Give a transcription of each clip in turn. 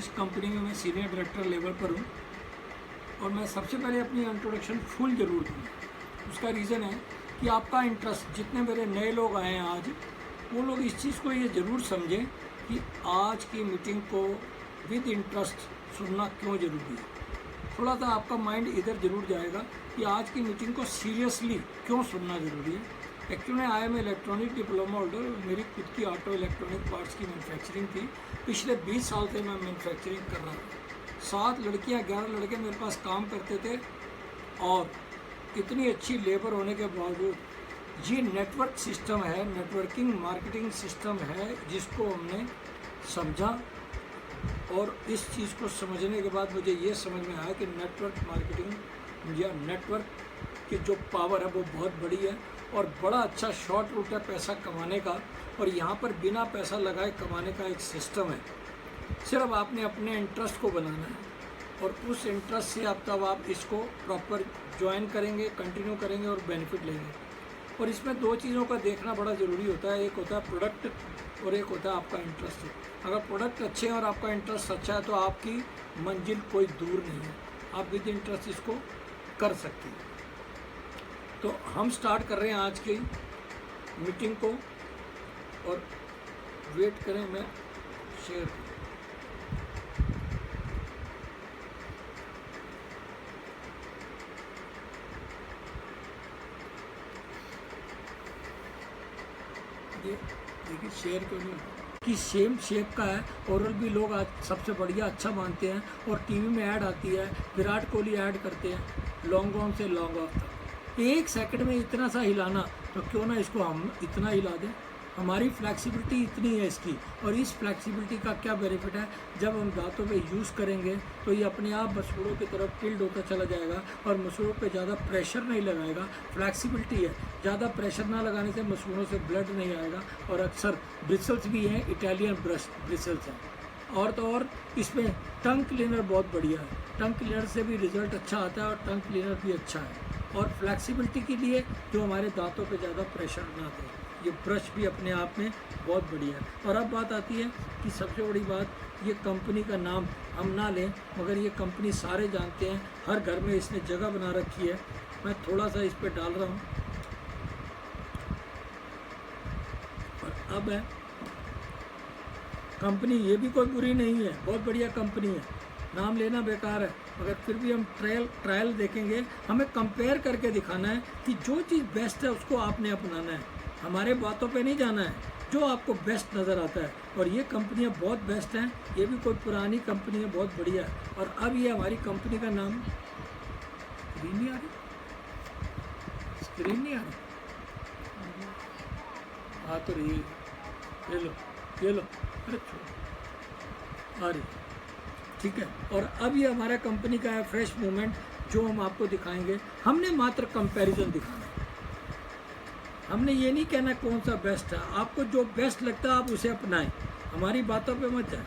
इस कंपनी में मैं सीनियर डायरेक्टर लेवल पर हूँ और मैं सबसे पहले अपनी इंट्रोडक्शन फुल ज़रूर दूँ। उसका रीज़न है कि आपका इंटरेस्ट, जितने मेरे नए लोग आए हैं आज, वो लोग इस चीज़ को ये ज़रूर समझें कि आज की मीटिंग को विद इंटरेस्ट सुनना क्यों ज़रूरी है। थोड़ा सा आपका माइंड इधर ज़रूर जाएगा कि आज की मीटिंग को सीरियसली क्यों सुनना ज़रूरी है। Actually I am electronic diploma holder. मेरी खुद की ऑटो इलेक्ट्रॉनिक पार्ट्स की मैन्युफैक्चरिंग थी। पिछले 20 साल से मैं मैन्युफैक्चरिंग कर रहा था। 7 लड़कियां 11 लड़के मेरे पास काम करते थे और इतनी अच्छी लेबर होने के बावजूद ये नेटवर्क सिस्टम है, नेटवर्किंग मार्केटिंग सिस्टम है, जिसको हमने समझा और इस चीज़ को समझने के बाद मुझे ये समझ में आया कि नेटवर्क मार्केटिंग या नेटवर्क की जो पावर है वो बहुत बड़ी है और बड़ा अच्छा शॉर्ट रूट है पैसा कमाने का। और यहाँ पर बिना पैसा लगाए कमाने का एक सिस्टम है। सिर्फ आपने अपने इंटरेस्ट को बनाना है और उस इंटरेस्ट से तब आप इसको प्रॉपर ज्वाइन करेंगे, कंटिन्यू करेंगे और बेनिफिट लेंगे। और इसमें 2 चीज़ों का देखना बड़ा ज़रूरी होता है। एक होता है प्रोडक्ट और एक होता है आपका इंटरेस्ट। अगर प्रोडक्ट अच्छे हैं और आपका इंटरेस्ट अच्छा है तो आपकी मंजिल कोई दूर नहीं है, आप विद इंटरेस्ट इसको कर सकते हैं। तो हम स्टार्ट कर रहे हैं आज की मीटिंग को और वेट करें, मैं शेयर करूँ। ये देखिए शेयर क्यों नहीं कि सेम शेप का है। ओरल भी लोग आज सबसे बढ़िया अच्छा मानते हैं और टीवी में ऐड आती है, विराट कोहली ऐड करते हैं लॉन्ग ऑन से लॉन्ग ऑफ तक। 1 सेकंड में इतना सा हिलाना, तो क्यों ना इसको हम इतना हिला दें। हमारी फ्लैक्सिबिलिटी इतनी है इसकी। और इस फ्लैक्सिबिलिटी का क्या बेनिफिट है, जब हम दांतों पे यूज़ करेंगे तो ये अपने आप मसूड़ों की तरफ टिल्ड होता चला जाएगा और मसूड़ों पे ज़्यादा प्रेशर नहीं लगाएगा। फ्लैक्सिबिलिटी है, ज़्यादा प्रेशर ना लगाने से मसूड़ों से ब्लड नहीं आएगा। और अक्सर ब्रिसल्स भी हैं, इटालियन ब्रिसल्स हैं। और तो और इसमें टंग क्लीनर बहुत बढ़िया है। टंग क्लीनर से भी रिजल्ट अच्छा आता है और टंग क्लीनर भी अच्छा है। और फ्लैक्सिबिलिटी के लिए जो हमारे दांतों पे ज़्यादा प्रेशर ना दे, ये ब्रश भी अपने आप में बहुत बढ़िया है। और अब बात आती है कि सबसे बड़ी बात, ये कंपनी का नाम हम ना लें मगर ये कंपनी सारे जानते हैं, हर घर में इसने जगह बना रखी है। मैं थोड़ा सा इस पर डाल रहा हूँ और अब है कंपनी, ये भी कोई बुरी नहीं है, बहुत बढ़िया कंपनी है, नाम लेना बेकार है। मगर फिर भी हम ट्रायल देखेंगे। हमें कंपेयर करके दिखाना है कि जो चीज़ बेस्ट है उसको आपने अपनाना है, हमारे बातों पे नहीं जाना है, जो आपको बेस्ट नज़र आता है। और ये कंपनियां बहुत बेस्ट हैं, ये भी कोई पुरानी कंपनी है, बहुत बढ़िया है। और अब ये हमारी कंपनी का नाम, स्क्रीन नहीं आ रही, स्क्रीन नहीं आ रही, आ तो रही, ये लो, अरे छोड़, आ रही, ठीक है। और अब ये हमारा कंपनी का है फ्रेश मूवमेंट, जो हम आपको दिखाएंगे। हमने मात्र कंपैरिजन दिखाना है, हमने ये नहीं कहना कौन सा बेस्ट है। आपको जो बेस्ट लगता है आप उसे अपनाएं, हमारी बातों पे मत जाए।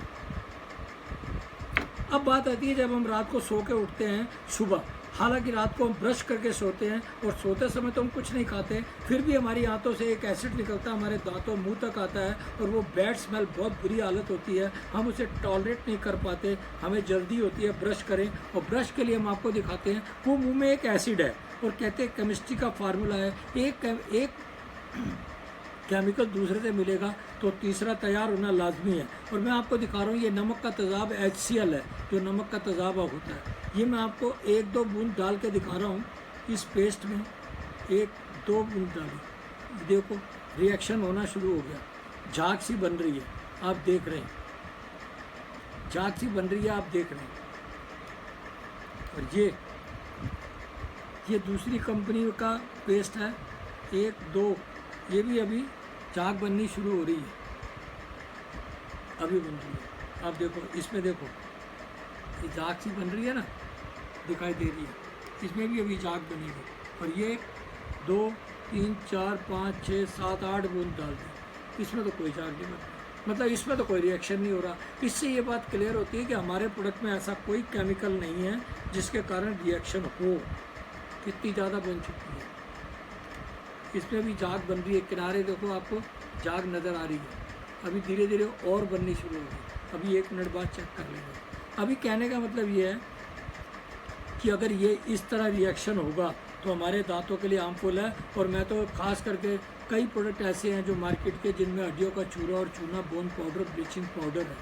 अब बात आती है जब हम रात को सो के उठते हैं सुबह, हालांकि रात को हम ब्रश करके सोते हैं और सोते समय तो हम कुछ नहीं खाते, फिर भी हमारी आंतों से एक एसिड निकलता है, हमारे दांतों मुंह तक आता है और वो बैड स्मेल, बहुत बुरी हालत होती है, हम उसे टॉलरेट नहीं कर पाते, हमें जल्दी होती है ब्रश करें। और ब्रश के लिए हम आपको दिखाते हैं, वो मुँह में एक एसिड है और कहते हैं केमिस्ट्री का फार्मूला है, एक केमिकल दूसरे से मिलेगा तो तीसरा तैयार होना लाजमी है। और मैं आपको दिखा रहा हूँ, ये नमक का तेज़ाब HCl है, जो नमक का तेज़ाब होता है। ये मैं आपको 1-2 बूंद डाल के दिखा रहा हूँ इस पेस्ट में, 1-2 बूंद डाली, देखो रिएक्शन होना शुरू हो गया, झाग सी बन रही है, आप देख रहे हैं, झाग सी बन रही है, आप देख रहे हैं। और ये दूसरी कंपनी का पेस्ट है, 1-2, ये भी अभी झाग बननी शुरू हो रही है, अभी बन रही है। आप देखो इसमें, देखो ये झाग सी बन रही है ना, दिखाई दे रही है, इसमें भी अभी झाग बनेगी। और ये 2, 3, 4, 5, 6, 7, 8 बूंद डाल दी, इसमें तो कोई झाग नहीं बन रहा, मतलब इसमें तो कोई रिएक्शन नहीं हो रहा। इससे ये बात क्लियर होती है कि हमारे प्रोडक्ट में ऐसा कोई केमिकल नहीं है जिसके कारण रिएक्शन हो। कितनी ज़्यादा बन चुकी है, इसमें भी झाग बन रही है, किनारे देखो आपको झाग नज़र आ रही है, अभी धीरे धीरे और बननी शुरू होगी। अभी 1 मिनट बाद चेक कर लेंगे। अभी कहने का मतलब ये है कि अगर ये इस तरह रिएक्शन होगा तो हमारे दांतों के लिए हार्मफुल है। और मैं तो खास करके कई प्रोडक्ट ऐसे हैं जो मार्केट के जिनमें हड्डियों का चूरा और चूना, बोन पाउडर, ब्लीचिंग पाउडर है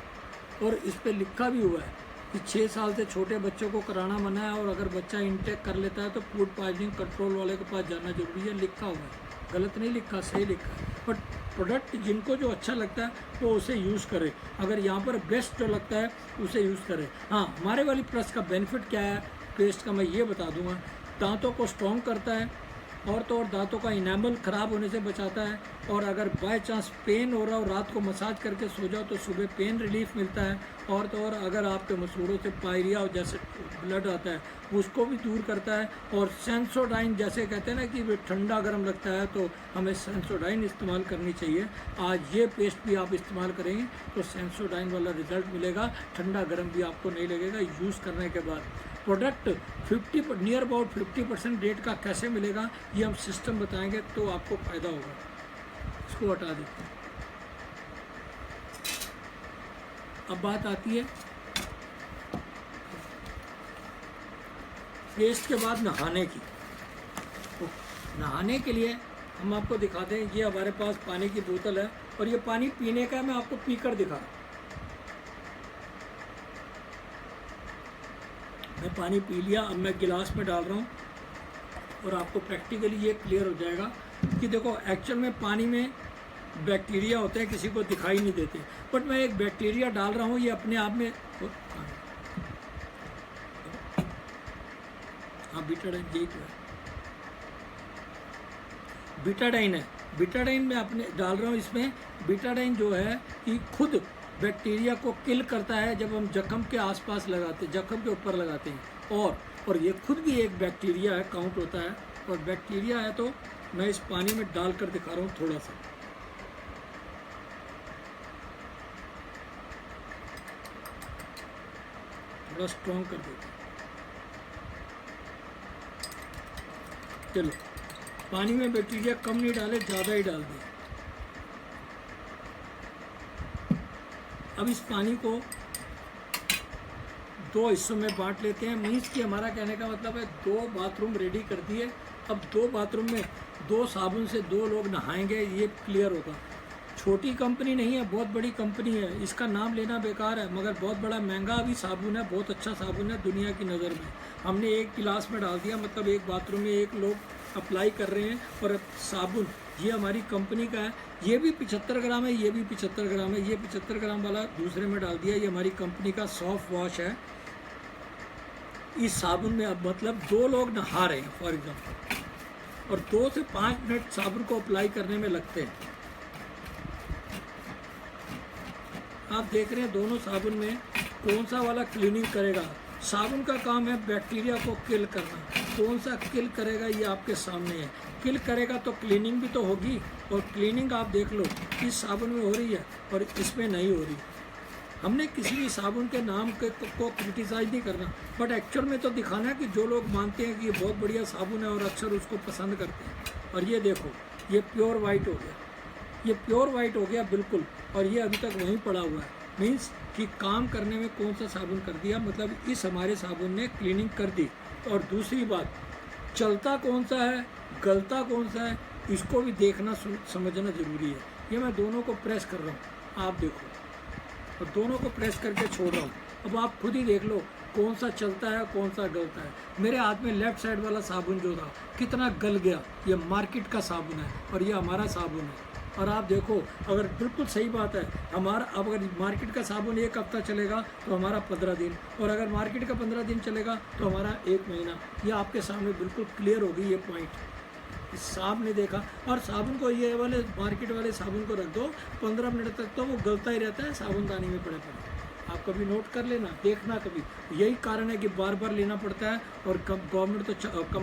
और इस पर लिखा भी हुआ है कि 6 साल से छोटे बच्चों को कराना मना है और अगर बच्चा इनटेक कर लेता है तो फूड पॉइजनिंग कंट्रोल वाले के पास जाना जरूरी है। लिखा हुआ है, गलत नहीं लिखा, सही लिखा है। बट प्रोडक्ट जिनको जो अच्छा लगता है वो उसे यूज़ करे। अगर यहाँ पर बेस्ट जो लगता है उसे यूज़ करे। हाँ, हमारे वाली प्लस का बेनिफिट क्या है पेस्ट का, मैं ये बता दूंगा। दांतों को स्ट्रॉन्ग करता है और तो और दांतों का इनेमल ख़राब होने से बचाता है। और अगर बाय चांस पेन हो रहा हो, रात को मसाज करके सो जाओ तो सुबह पेन रिलीफ मिलता है। और तो और अगर आपके मसूड़ों से पायरिया और जैसे ब्लड आता है उसको भी दूर करता है। और सेंसोडाइन, जैसे कहते हैं ना कि ठंडा गर्म लगता है तो हमें सेंसोडाइन इस्तेमाल करनी चाहिए। आज ये पेस्ट भी आप इस्तेमाल करेंगे तो सेंसोडाइन वाला रिजल्ट मिलेगा, ठंडा गर्म भी आपको नहीं लगेगा यूज़ करने के बाद। प्रोडक्ट 50 नियर अबाउट 50% रेट का कैसे मिलेगा ये हम सिस्टम बताएंगे तो आपको फ़ायदा होगा। इसको हटा देते हैं। अब बात आती है पेस्ट के बाद नहाने की। तो नहाने के लिए हम आपको दिखाते हैं, ये हमारे पास पानी की बोतल है और ये पानी पीने का है। मैं आपको पीकर दिखा रहा हूँ। मैं पानी पी लिया, अब मैं गिलास में डाल रहा हूँ और आपको प्रैक्टिकली ये क्लियर हो जाएगा कि देखो एक्चुअल में पानी में बैक्टीरिया होते हैं, किसी को दिखाई नहीं देते। बट मैं एक बैक्टीरिया डाल रहा हूँ, ये अपने आप में हाँ बीटाडाइन, यही तो है, बीटाडाइन है। बीटाडाइन मैं अपने डाल रहा हूँ इसमें। बीटाडाइन जो है कि खुद बैक्टीरिया को किल करता है जब हम जख्म के आसपास लगाते हैं, जख्म के ऊपर लगाते हैं। और ये खुद भी एक बैक्टीरिया है, काउंट होता है। और बैक्टीरिया है तो मैं इस पानी में डालकर दिखा रहा हूँ थोड़ा सा। थोड़ा स्ट्रॉन्ग कर देते हैं। चलो, पानी में बैक्टीरिया कम नहीं डाले, ज़्यादा ही डाल दिया। अब इस पानी को 2 हिस्सों में बांट लेते हैं। मीन्स कि हमारा कहने का मतलब है 2 बाथरूम रेडी कर दिए। अब 2 बाथरूम में 2 साबुन से 2 लोग नहाएंगे, ये क्लियर होगा। छोटी कंपनी नहीं है, बहुत बड़ी कंपनी है। इसका नाम लेना बेकार है, मगर बहुत बड़ा महंगा भी साबुन है, बहुत अच्छा साबुन है दुनिया की नज़र में। हमने एक गिलास में डाल दिया, मतलब एक बाथरूम में 1 लोग अप्लाई कर रहे हैं। और साबुन ये हमारी कंपनी का है, ये भी 75 ग्राम है, ये भी 75 ग्राम है। ये 75 ग्राम वाला दूसरे में डाल दिया। ये हमारी कंपनी का सॉफ्ट वॉश है। इस साबुन में अब मतलब 2 लोग नहा रहे हैं फॉर एग्जाम्पल, और 2 से 5 मिनट साबुन को अप्लाई करने में लगते हैं। आप देख रहे हैं दोनों साबुन में कौन सा वाला क्लीनिंग करेगा। साबुन का काम है बैक्टीरिया को किल करना, कौन सा किल करेगा ये आपके सामने है। किल करेगा तो क्लीनिंग भी तो होगी, और क्लीनिंग आप देख लो इस साबुन में हो रही है और इसमें नहीं हो रही। हमने किसी भी साबुन के नाम को क्रिटिसाइज नहीं करना, बट एक्चुअल में तो दिखाना है कि जो लोग मानते हैं कि ये बहुत बढ़िया साबुन है और अक्सर उसको पसंद करते हैं। और ये देखो, ये प्योर वाइट हो गया, ये प्योर वाइट हो गया बिल्कुल, और ये अभी तक वहीं पड़ा हुआ है। मीन्स कि काम करने में कौन सा साबुन कर दिया, मतलब इस हमारे साबुन ने क्लीनिंग कर दी। और दूसरी बात, चलता कौन सा है, गलता कौन सा है, इसको भी देखना समझना ज़रूरी है। ये मैं दोनों को प्रेस कर रहा हूँ, आप देखो, और दोनों को प्रेस करके छोड़ रहा हूँ। अब आप खुद ही देख लो कौन सा चलता है कौन सा गलता है। मेरे हाथ में लेफ़्ट साइड वाला साबुन जो था कितना गल गया, ये मार्केट का साबुन है और ये हमारा साबुन है। और आप देखो, अगर बिल्कुल सही बात है, हमारा अब अगर मार्केट का साबुन 1 हफ्ता चलेगा तो हमारा 15 दिन, और अगर मार्केट का 15 दिन चलेगा तो हमारा 1 महीना। ये आपके सामने बिल्कुल क्लियर होगी ये पॉइंट। इस साहब ने देखा, और साबुन को ये वाले मार्केट वाले साबुन को रख दो 15 मिनट तक तो वो गलता ही रहता है साबुनदानी में पड़े पड़े। आप कभी नोट कर लेना, देखना कभी। यही कारण है कि बार बार लेना पड़ता है, और गवर्नमेंट तो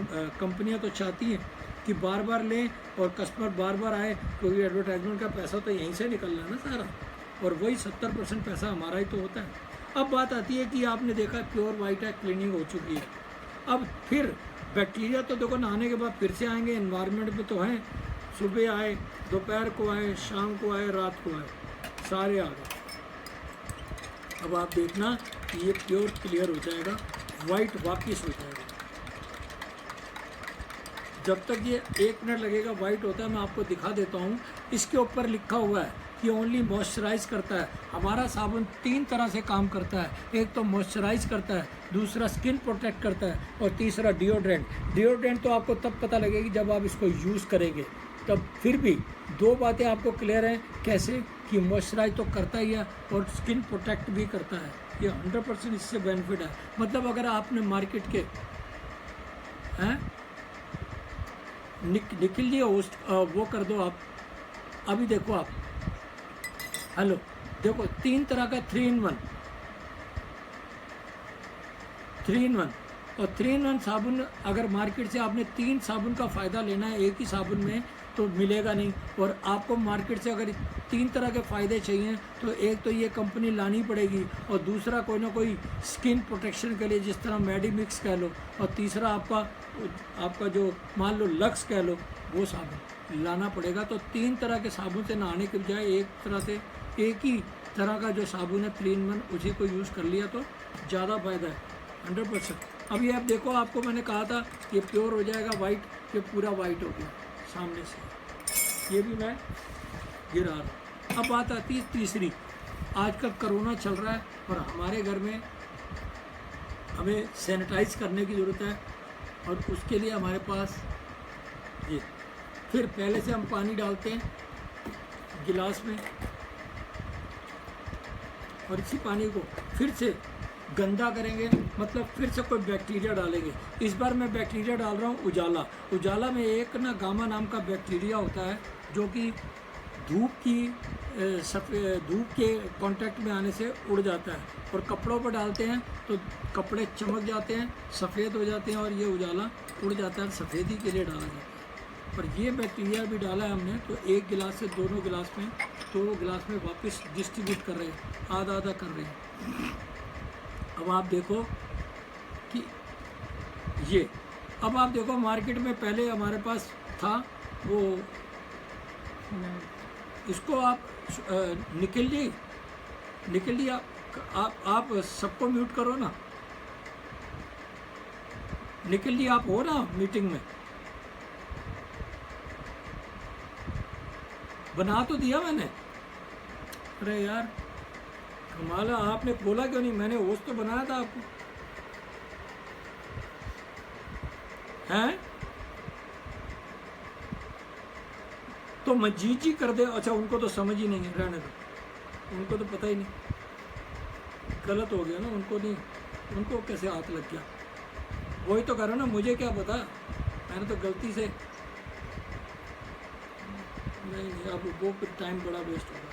कंपनियाँ तो चाहती हैं कि बार बार लें और कस्टमर बार बार आए, क्योंकि एडवर्टाइजमेंट का पैसा तो यहीं से निकल रहा है ना सारा, और वही 70% पैसा हमारा ही तो होता है। अब बात आती है कि आपने देखा प्योर वाइट है, क्लीनिंग हो चुकी है। अब फिर बैक्टीरिया तो देखो नहाने के बाद फिर से आएंगे, एनवायरनमेंट में तो हैं, सुबह आए, दोपहर को आए, शाम को आए, रात को आए, सारे आ गए। अब आप देखना कि ये प्योर क्लियर हो जाएगा, वाइट वापिस हो जाएगा। जब तक ये 1 मिनट लगेगा वाइट होता है, मैं आपको दिखा देता हूँ। इसके ऊपर लिखा हुआ है कि ओनली मॉइस्चराइज करता है। हमारा साबुन 3 तरह से काम करता है, एक तो मॉइस्चराइज करता है, दूसरा स्किन प्रोटेक्ट करता है, और तीसरा डिओड्रेंट। डिओड्रेंट तो आपको तब पता लगेगी जब आप इसको यूज़ करेंगे, तब। फिर भी 2 बातें आपको क्लियर हैं, कैसे कि मॉइस्चराइज तो करता ही है और स्किन प्रोटेक्ट भी करता है। ये 100% इससे बेनिफिट है। मतलब अगर आपने मार्केट के हैं निकल लिए होस्ट वो कर दो आप। अभी देखो आप, हेलो देखो 3 तरह का 3 in 1 और 3 in 1 साबुन। अगर मार्केट से आपने 3 साबुन का फ़ायदा लेना है एक ही साबुन में तो मिलेगा नहीं। और आपको मार्केट से अगर 3 तरह के फ़ायदे चाहिए तो एक तो ये कंपनी लानी पड़ेगी, और दूसरा कोई ना कोई स्किन प्रोटेक्शन के लिए जिस तरह मेडिमिक्स कह लो, और तीसरा आपका जो मान लो लक्स कह लो, वो साबुन लाना पड़ेगा। तो 3 तरह के साबुन से नहाने के बजाय एक ही तरह का जो साबुन है 3 in 1 उसी को यूज़ कर लिया तो ज़्यादा फ़ायदा है 100%। अभी आप देखो, आपको मैंने कहा था ये प्योर हो जाएगा वाइट, ये पूरा वाइट हो गया सामने से। ये भी मैं गिरा रहा हूँ। अब बात आती है तीसरी। आजकल कोरोना चल रहा है और हमारे घर में हमें सैनिटाइज करने की ज़रूरत है, और उसके लिए हमारे पास ये, फिर पहले से हम पानी डालते हैं गिलास में, और इसी पानी को फिर से गंदा करेंगे, मतलब फिर से कोई बैक्टीरिया डालेंगे। इस बार मैं बैक्टीरिया डाल रहा हूँ उजाला में एक ना गामा नाम का बैक्टीरिया होता है, जो कि धूप के कांटेक्ट में आने से उड़ जाता है, और कपड़ों पर डालते हैं तो कपड़े चमक जाते हैं, सफ़ेद हो जाते हैं, और ये उजाला उड़ जाता है, सफ़ेदी के लिए डाला जाता है। पर ये बैक्टीरिया भी डाला है हमने, तो एक गिलास से दोनों गिलास में वापस डिस्ट्रीब्यूट कर रहे हैं, आधा कर रहे हैं। अब आप देखो कि ये, अब आप देखो मार्केट में पहले हमारे पास था वो, इसको आप निकल ली आप सबको म्यूट करो ना। निकल ली आप हो ना मीटिंग में, बना तो दिया मैंने। अरे यार कमाल है, आपने बोला क्यों नहीं? मैंने होस्ट तो बनाया था आपको, हैं? तो मजीद जी कर दे। अच्छा, उनको तो समझ ही नहीं है, रहने दो, उनको तो पता ही नहीं, गलत हो गया ना, उनको कैसे हाथ लग गया? वही तो करो ना, मुझे क्या पता, मैंने तो गलती से नहीं। अब वो फिर टाइम बड़ा वेस्ट होगा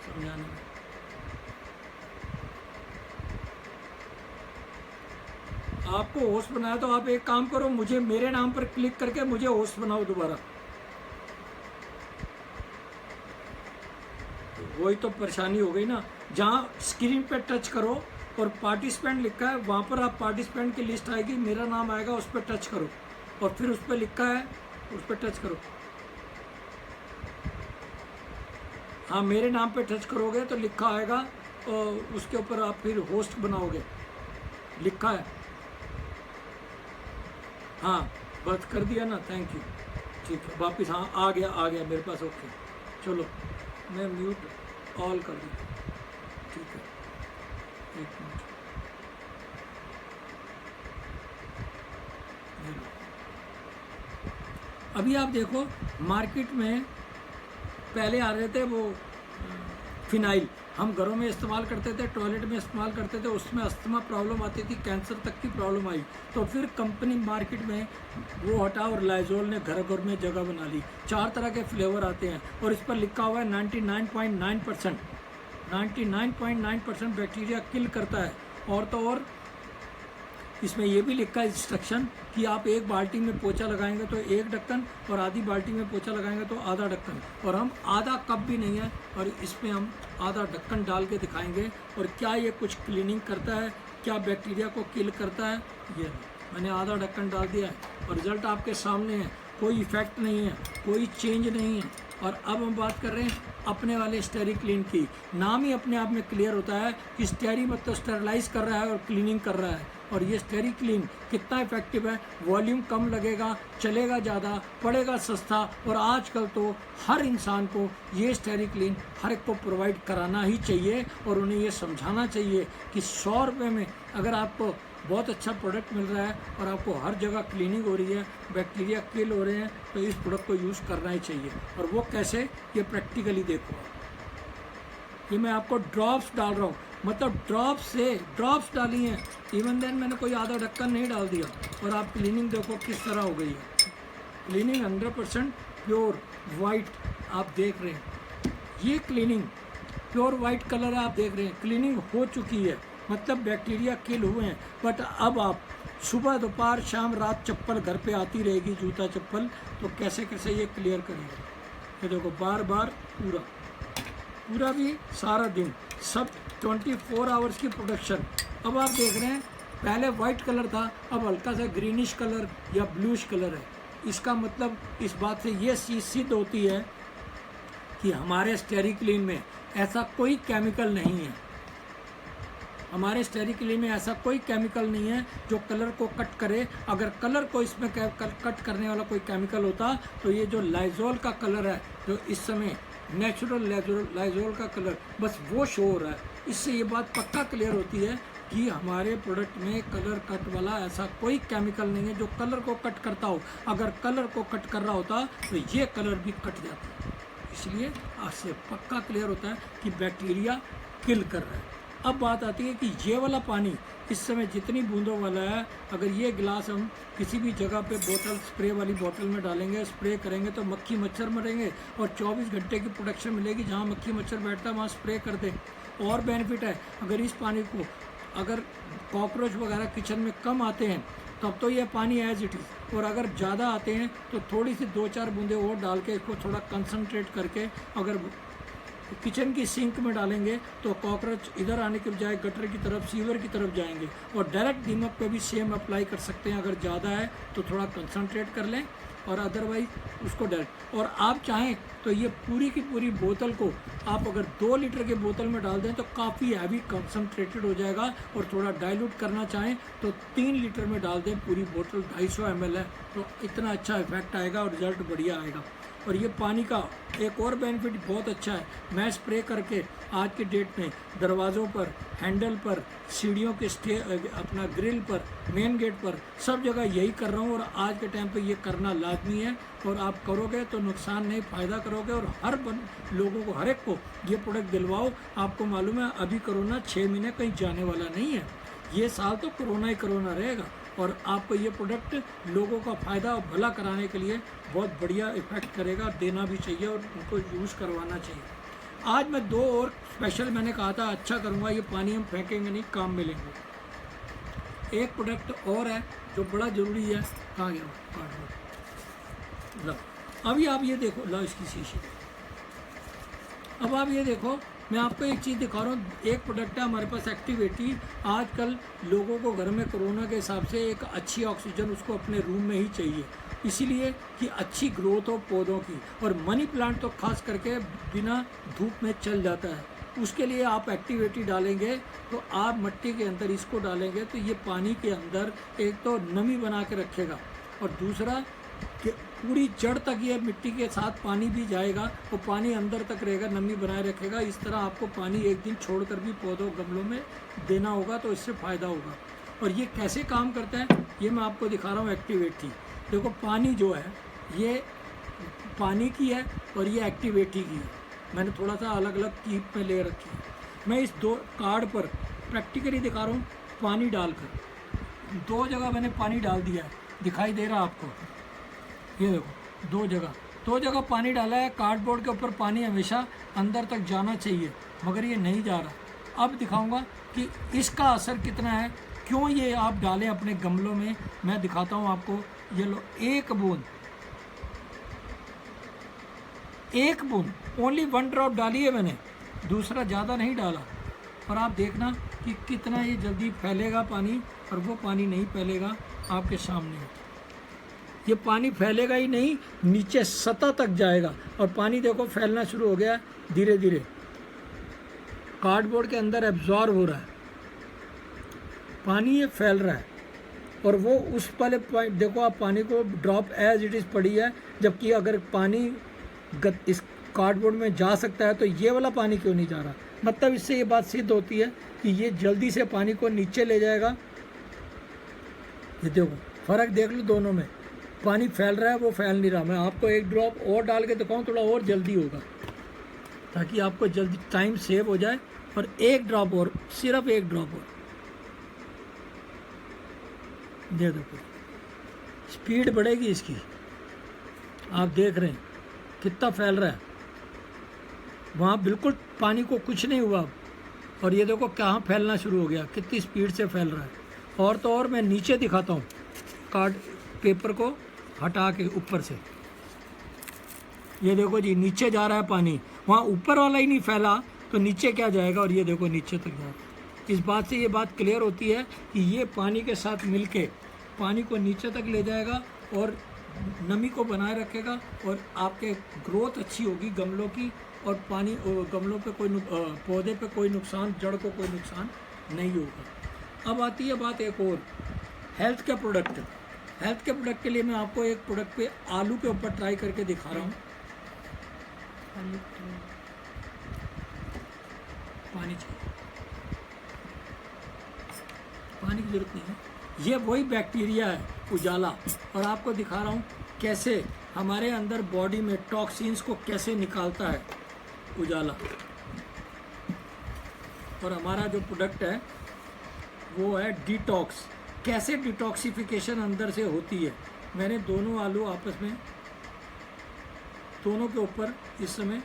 समझाने में। आपको होस्ट बनाया तो आप एक काम करो, मुझे मेरे नाम पर क्लिक करके मुझे होस्ट बनाओ दोबारा। वही तो परेशानी हो गई ना। जहाँ स्क्रीन पे टच करो और पार्टिसिपेंट लिखा है, वहाँ पर आप पार्टिसिपेंट की लिस्ट आएगी, मेरा नाम आएगा, उस पर टच करो, और फिर उस पर लिखा है, उस पर टच करो। हाँ, मेरे नाम पे टच करोगे तो लिखा आएगा, और उसके ऊपर आप फिर होस्ट बनाओगे, लिखा है। हाँ, बस कर दिया ना, थैंक यू। ठीक है, वापस हाँ आ गया मेरे पास। ओके, चलो मैं म्यूट ऑल कर दूँ। ठीक है, 1 मिनट। अभी आप देखो मार्केट में पहले आ रहे थे वो फिनाइल, हम घरों में इस्तेमाल करते थे, टॉयलेट में इस्तेमाल करते थे, उसमें अस्थमा प्रॉब्लम आती थी, कैंसर तक की प्रॉब्लम आई। तो फिर कंपनी मार्केट में वो हटा और लाइजोल ने घर घर में जगह बना ली। 4 तरह के फ्लेवर आते हैं, और इस पर लिखा हुआ है 99.9% बैक्टीरिया किल करता है। और तो और इसमें यह भी लिखा है इंस्ट्रक्शन कि आप 1 बाल्टी में पोछा लगाएंगे तो 1 ढक्कन, और आधी बाल्टी में पोछा लगाएंगे तो आधा ढक्कन। और हम आधा कप भी नहीं है, और इसमें हम आधा ढक्कन डाल के दिखाएंगे। और क्या ये कुछ क्लीनिंग करता है, क्या बैक्टीरिया को किल करता है, ये मैंने आधा ढक्कन डाल दिया है, और रिज़ल्ट आपके सामने है। कोई इफ़ेक्ट नहीं है, कोई चेंज नहीं है। और अब हम बात कर रहे हैं अपने वाले स्टेरिक्लीन की। नाम ही अपने आप में क्लियर होता है कि स्टेरी मतलब स्टेरलाइज कर रहा है और क्लीनिंग कर रहा है। और ये स्टेरिक्लीन कितना इफेक्टिव है, वॉल्यूम कम लगेगा, चलेगा ज़्यादा, पड़ेगा सस्ता। और आजकल तो हर इंसान को ये स्टेरिक्लीन हर एक को प्रोवाइड कराना ही चाहिए और उन्हें ये समझाना चाहिए कि 100 रुपये में अगर आपको बहुत अच्छा प्रोडक्ट मिल रहा है और आपको हर जगह क्लीनिंग हो रही है, बैक्टीरिया किल हो रहे हैं, तो इस प्रोडक्ट को यूज़ करना ही चाहिए। और वो कैसे, ये प्रैक्टिकली देखो। ये मैं आपको ड्रॉप्स डाल रहा हूँ, मतलब ड्रॉप्स डाली हैं, इवन देन मैंने कोई आधा ढक्कन नहीं डाल दिया। और आप क्लीनिंग देखो किस तरह हो गई है। क्लीनिंग 100% प्योर वाइट आप देख रहे हैं। ये क्लीनिंग प्योर वाइट कलर है, आप देख रहे हैं। क्लीनिंग हो चुकी है, मतलब बैक्टीरिया किल हुए हैं। बट अब आप सुबह दोपहर शाम रात चप्पल घर पे आती रहेगी, जूता चप्पल, तो कैसे कैसे ये क्लियर करेगा। ये देखो बार बार पूरा भी सारा दिन सब 24 आवर्स की प्रोडक्शन। अब आप देख रहे हैं पहले वाइट कलर था, अब हल्का सा ग्रीनिश कलर या ब्लूइश कलर है। इसका मतलब इस बात से ये चीज़ सिद्ध होती है कि हमारे स्टेरिक्लीन में ऐसा कोई केमिकल नहीं है। हमारे स्टेरिक्लीन में ऐसा कोई केमिकल नहीं है जो कलर को कट करे। अगर कलर को इसमें कट करने वाला कोई केमिकल होता तो ये जो लाइजोल का कलर है, जो इस समय नेचुरल लाइजोल का कलर, बस वो शो हो रहा है। इससे ये बात पक्का क्लियर होती है कि हमारे प्रोडक्ट में कलर कट वाला ऐसा कोई केमिकल नहीं है जो कलर को कट करता हो। अगर कलर को कट कर रहा होता तो ये कलर भी कट जाता। इसलिए आपसे पक्का क्लियर होता है कि बैक्टीरिया किल कर रहा है। अब बात आती है कि ये वाला पानी इस समय जितनी बूंदों वाला है, अगर ये गिलास हम किसी भी जगह पे बोतल स्प्रे वाली बोतल में डालेंगे, स्प्रे करेंगे तो मक्खी मच्छर मरेंगे और 24 घंटे की प्रोडक्शन मिलेगी। जहाँ मक्खी मच्छर बैठता है वहाँ स्प्रे कर दें। और बेनिफिट है, अगर इस पानी को अगर कॉकरोच वगैरह किचन में कम आते हैं तब तो ये पानी एज इट इज़, और अगर ज़्यादा आते हैं तो थोड़ी सी 2-4 बूंदे और डाल के इसको थोड़ा कंसनट्रेट करके अगर किचन की सिंक में डालेंगे तो कॉकरोच इधर आने के बजाय गटर की तरफ, सीवर की तरफ जाएंगे। और डायरेक्ट दीमक पे भी सेम अप्लाई कर सकते हैं। अगर ज़्यादा है तो थोड़ा कंसनट्रेट कर लें और अदरवाइज उसको डायरेक्ट। और आप चाहें तो ये पूरी की पूरी बोतल को आप अगर 2 लीटर के बोतल में डाल दें तो काफ़ी हैवी कंसनट्रेटेड हो जाएगा। और थोड़ा डाइल्यूट करना चाहें तो 3 लीटर में डाल दें। पूरी बोतल 250 ml है तो इतना अच्छा इफेक्ट आएगा और रिजल्ट बढ़िया आएगा। और ये पानी का एक और बेनिफिट बहुत अच्छा है, मैं स्प्रे करके आज के डेट में दरवाज़ों पर, हैंडल पर, सीढ़ियों के अपना ग्रिल पर, मेन गेट पर, सब जगह यही कर रहा हूँ। और आज के टाइम पे ये करना लाजमी है। और आप करोगे तो नुकसान नहीं, फ़ायदा करोगे। और हर लोगों को, हर एक को ये प्रोडक्ट दिलवाओ। आपको मालूम है अभी कोरोना 6 महीने कहीं जाने वाला नहीं है। ये साल तो कोरोना ही कोरोना रहेगा। और आपको ये प्रोडक्ट लोगों का फ़ायदा और भला कराने के लिए बहुत बढ़िया इफ़ेक्ट करेगा। देना भी चाहिए और उनको यूज़ करवाना चाहिए। आज मैं 2 और स्पेशल मैंने कहा था अच्छा करूँगा। ये पानी हम फेंकेंगे नहीं, काम में लेंगे। एक प्रोडक्ट और है जो बड़ा ज़रूरी है। कहाँ गया? लो अभी आप ये देखो, लो इसकी शीशी। अब आप ये देखो, मैं आपको एक चीज़ दिखा रहा हूँ। एक प्रोडक्ट है हमारे पास एक्टिवेटी। आजकल लोगों को घर में कोरोना के हिसाब से एक अच्छी ऑक्सीजन उसको अपने रूम में ही चाहिए, इसीलिए कि अच्छी ग्रोथ हो पौधों की। और मनी प्लांट तो खास करके बिना धूप में चल जाता है। उसके लिए आप एक्टिवेटी डालेंगे तो आप मिट्टी के अंदर इसको डालेंगे तो ये पानी के अंदर एक तो नमी बना के रखेगा और दूसरा कि पूरी जड़ तक ये मिट्टी के साथ पानी भी जाएगा, वो पानी अंदर तक रहेगा, नमी बनाए रखेगा। इस तरह आपको पानी एक दिन छोड़कर भी पौधों गमलों में देना होगा तो इससे फ़ायदा होगा। और ये कैसे काम करता है ये मैं आपको दिखा रहा हूँ। एक्टिवेटी देखो, पानी जो है ये पानी की है और ये एक्टिवेटी की है। मैंने थोड़ा सा अलग अलग कीप में ले रखी है। मैं इस 2 कार्ड पर प्रैक्टिकली दिखा रहा हूँ। पानी डालकर 2 जगह मैंने पानी डाल दिया है, दिखाई दे रहा आपको? ये देखो 2 जगह पानी डाला है। कार्डबोर्ड के ऊपर पानी हमेशा अंदर तक जाना चाहिए मगर ये नहीं जा रहा। अब दिखाऊंगा कि इसका असर कितना है, क्यों ये आप डालें अपने गमलों में। मैं दिखाता हूँ आपको। ये लो, 1 बूंद ओनली 1 ड्रॉप डाली है मैंने, दूसरा ज़्यादा नहीं डाला। और आप देखना कि कितना ये जल्दी फैलेगा पानी, और वो पानी नहीं फैलेगा आपके सामने। ये पानी फैलेगा ही नहीं, नीचे सतह तक जाएगा। और पानी देखो फैलना शुरू हो गया धीरे धीरे, कार्डबोर्ड के अंदर एब्जॉर्ब हो रहा है पानी, ये फैल रहा है। और वो उस वाले पॉइंट देखो, आप पानी को ड्रॉप एज इट इज़ पड़ी है, जबकि अगर पानी इस कार्डबोर्ड में जा सकता है तो ये वाला पानी क्यों नहीं जा रहा। मतलब इससे ये बात सिद्ध होती है कि ये जल्दी से पानी को नीचे ले जाएगा। ये देखो फ़र्क देख लो दोनों में, पानी फैल रहा है, वो फैल नहीं रहा। मैं आपको एक ड्रॉप और डाल के दिखाऊँ, थोड़ा और जल्दी होगा, ताकि आपको जल्दी टाइम सेव हो जाए। और एक ड्रॉप और, सिर्फ एक ड्रॉप और, दे देखो स्पीड बढ़ेगी इसकी। आप देख रहे हैं कितना फैल रहा है, वहाँ बिल्कुल पानी को कुछ नहीं हुआ। और ये देखो कहाँ फैलना शुरू हो गया, कितनी स्पीड से फैल रहा है। और तो और मैं नीचे दिखाता हूँ, कार्ड पेपर को हटा के ऊपर से, ये देखो जी नीचे जा रहा है पानी, वहाँ ऊपर वाला ही नहीं फैला तो नीचे क्या जाएगा। और ये देखो नीचे तक जा रहा है। इस बात से ये बात क्लियर होती है कि ये पानी के साथ मिलके पानी को नीचे तक ले जाएगा और नमी को बनाए रखेगा, और आपके ग्रोथ अच्छी होगी गमलों की। और पानी गमलों पे कोई पौधे पे कोई नुकसान, जड़ को कोई नुकसान नहीं होगा। अब आती है बात एक और, हेल्थ के प्रोडक्ट। हेल्थ के प्रोडक्ट के लिए मैं आपको एक प्रोडक्ट पे आलू के ऊपर ट्राई करके दिखा रहा हूँ। पानी चाहिए, पानी की जरूरत नहीं है। ये वही बैक्टीरिया है उजाला, और आपको दिखा रहा हूँ कैसे हमारे अंदर बॉडी में टॉक्सिन्स को कैसे निकालता है उजाला। और हमारा जो प्रोडक्ट है वो है डिटॉक्स। कैसे डिटॉक्सिफिकेशन अंदर से होती है। मैंने दोनों आलू आपस में, दोनों के ऊपर इस समय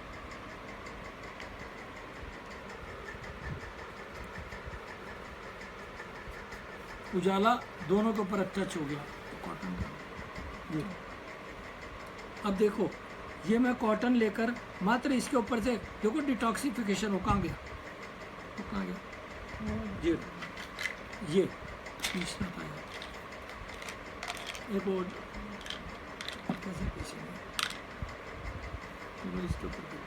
उजाला दोनों के ऊपर टच हो गया कॉटन का। ये अब देखो, ये मैं कॉटन लेकर मात्र इसके ऊपर से देखो डिटॉक्सिफिकेशन हो, कहाँ गया, वो कहाँ गया, ये पीछना पाया। एक और कैसे पीछे इसके ऊपर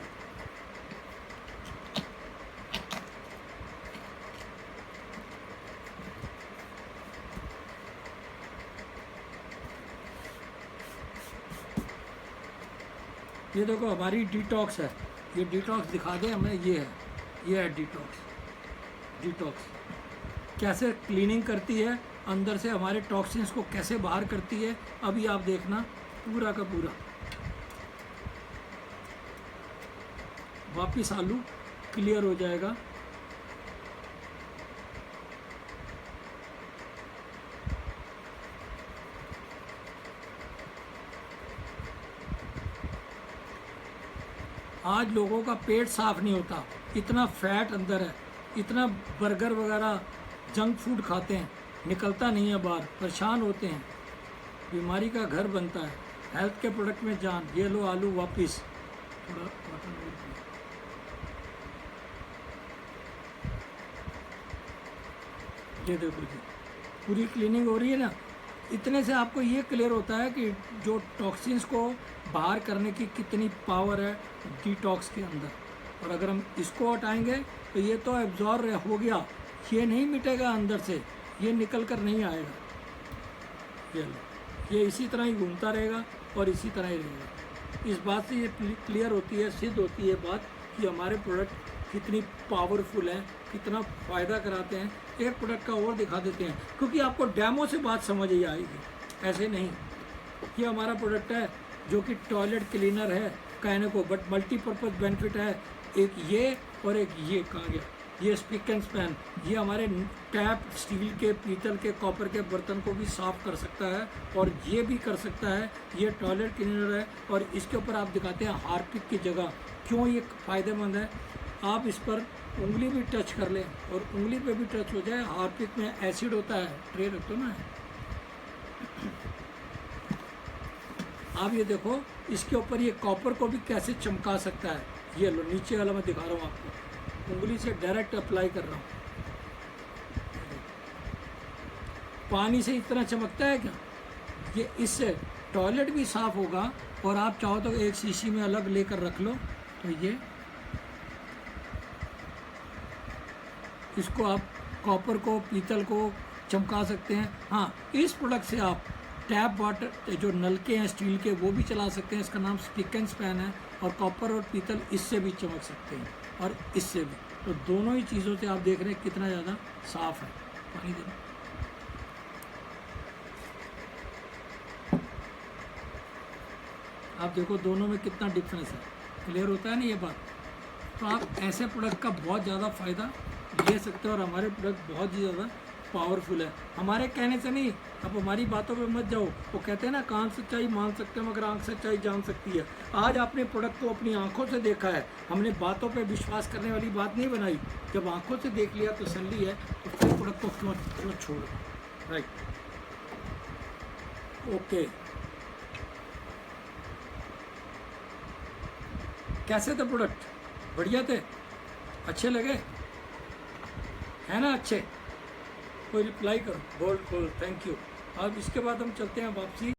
ये देखो हमारी डिटॉक्स है। ये डिटॉक्स दिखा दें हमें, ये है डिटॉक्स। डिटॉक्स कैसे क्लीनिंग करती है अंदर से, हमारे टॉक्सिन्स को कैसे बाहर करती है। अभी आप देखना पूरा का पूरा वापिस आलू क्लियर हो जाएगा। आज लोगों का पेट साफ नहीं होता, इतना फैट अंदर है, इतना बर्गर वगैरह जंक फूड खाते हैं, निकलता नहीं है बाहर, परेशान होते हैं, बीमारी का घर बनता है। हेल्थ के प्रोडक्ट में जान। ये लो आलू वापिस, थोड़ा कॉटन और ये देखो जी पूरी क्लीनिंग हो रही है ना। इतने से आपको ये क्लियर होता है कि जो टॉक्सिन्स को बाहर करने की कितनी पावर है डिटॉक्स के अंदर। और अगर हम इसको हटाएंगे तो ये तो एब्जॉर्ब हो गया, ये नहीं मिटेगा अंदर से, ये निकल कर नहीं आएगा। ये लो, ये इसी तरह ही घूमता रहेगा और इसी तरह ही रहेगा। इस बात से ये क्लियर होती है, सिद्ध होती है बात कि हमारे प्रोडक्ट कितनी पावरफुल हैं, कितना फ़ायदा कराते हैं। एक प्रोडक्ट का और दिखा देते हैं, क्योंकि आपको डेमो से बात समझ ही आएगी, ऐसे नहीं। ये हमारा प्रोडक्ट है जो कि टॉयलेट क्लीनर है कहने को, बट मल्टीपर्पज़ बेनिफिट है। एक ये और एक ये कहाँ गया, ये स्पिक एंड स्पैन। ये हमारे टैप, स्टील के, पीतल के, कॉपर के बर्तन को भी साफ़ कर सकता है और ये भी कर सकता है। ये टॉयलेट क्लीनर है और इसके ऊपर आप दिखाते हैं हार्पिक की जगह। क्यों ये फ़ायदेमंद है, आप इस पर उंगली भी टच कर लें और उंगली पे भी टच हो जाए। हार्पिक में एसिड होता है, ट्रे रख दो ना। आप ये देखो इसके ऊपर ये कॉपर को भी कैसे चमका सकता है। ये लो नीचे वाला मैं दिखा रहा हूँ आपको, उंगली से डायरेक्ट अप्लाई कर रहा हूँ। पानी से इतना चमकता है क्या, ये इससे टॉयलेट भी साफ़ होगा और आप चाहो तो एक शीशी में अलग लेकर रख लो। तो ये इसको आप कॉपर को, पीतल को चमका सकते हैं। हाँ, इस प्रोडक्ट से आप टैप वाटर जो नलके हैं स्टील के वो भी चला सकते हैं। इसका नाम स्पिक एंड स्पैन है। और कॉपर और पीतल इससे भी चमक सकते हैं और इससे भी। तो दोनों ही चीज़ों से आप देख रहे हैं कितना ज़्यादा साफ़ है। पानी देना। आप देखो दोनों में कितना डिफरेंस है। क्लियर होता है ना ये बात। तो आप ऐसे प्रोडक्ट का बहुत ज़्यादा फ़ायदा ले सकते हो और हमारे प्रोडक्ट बहुत ही ज़्यादा पावरफुल है। हमारे कहने से नहीं, अब हमारी बातों पे मत जाओ। वो कहते हैं ना, कान सच्चाई मान सकते हैं मगर आंख सच्चाई जान सकती है। आज आपने प्रोडक्ट को अपनी आंखों से देखा है। हमने बातों पे विश्वास करने वाली बात नहीं बनाई। जब आंखों से देख लिया, तसल्ली है, तो फिर प्रोडक्ट को क्यों छोड़ो। Right, okay. कैसे थे प्रोडक्ट? बढ़िया थे? अच्छे लगे? है ना अच्छे? कोई रिप्लाई करो, बोल थैंक यू। अब इसके बाद हम चलते हैं वापसी।